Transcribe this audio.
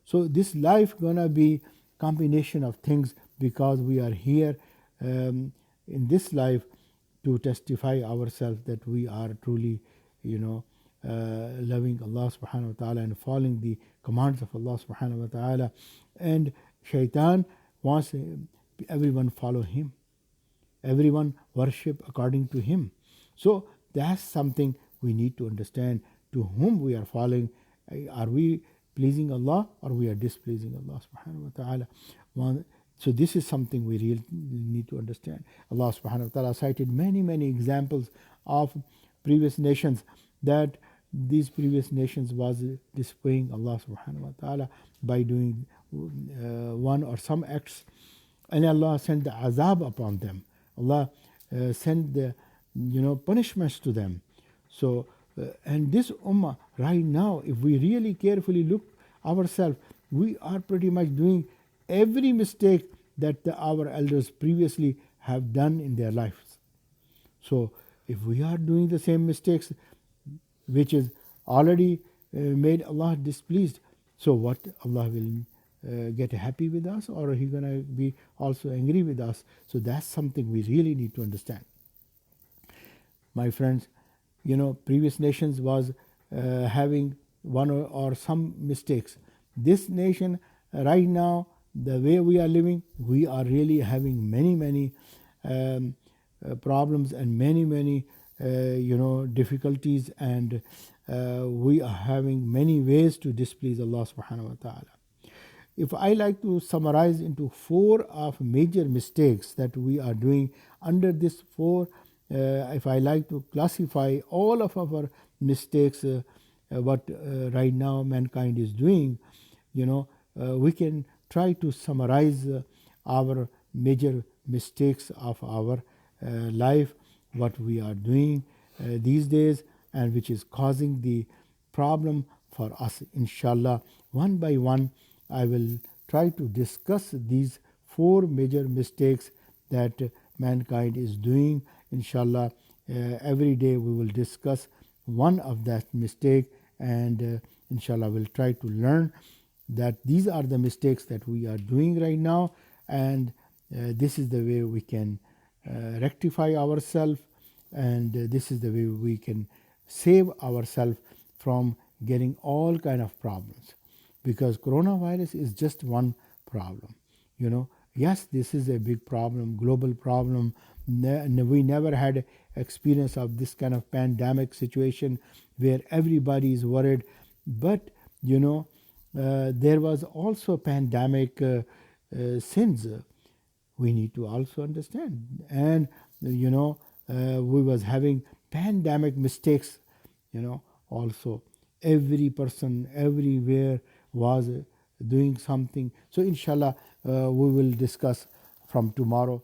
So this life gonna be combination of things, because we are here in this life to testify ourselves that we are truly, loving Allah subhanahu wa ta'ala and following the commands of Allah subhanahu wa ta'ala. And shaitan wants everyone follow him, everyone worship according to him. So that's something we need to understand, to whom we are following. Are we pleasing Allah or we are displeasing Allah subhanahu wa ta'ala? So this is something we really need to understand. Allah subhanahu wa ta'ala cited many examples of previous nations, that these previous nations was displaying Allah subhanahu wa ta'ala by doing one or some acts, and Allah sent the azab upon them. Allah sent the punishments to them. So and this ummah right now, if we really carefully look ourselves, we are pretty much doing every mistake that our elders previously have done in their lives. So if we are doing the same mistakes which is already made Allah displeased, so what, Allah will get happy with us, or he gonna be also angry with us? So that's something we really need to understand. My friends, previous nations was having one or some mistakes. This nation right now, the way we are living, we are really having many problems and many difficulties, and we are having many ways to displease Allah subhanahu wa ta'ala. If I like to summarize into 4 of major mistakes that we are doing under this 4, if I like to classify all of our mistakes, what right now mankind is doing, we can try to summarize our major mistakes of our life, what we are doing these days, and which is causing the problem for us. Inshallah, one by one, I will try to discuss these 4 major mistakes that mankind is doing. Inshallah, every day we will discuss one of that mistake, and inshallah we'll try to learn that these are the mistakes that we are doing right now, and this is the way we can rectify ourselves, and this is the way we can save ourselves from getting all kind of problems, because coronavirus is just one problem. Yes, this is a big problem, global problem. We never had experience of this kind of pandemic situation where everybody is worried, but there was also pandemic sins we need to also understand, and we was having pandemic mistakes, also every person everywhere was doing something. So inshallah we will discuss from tomorrow.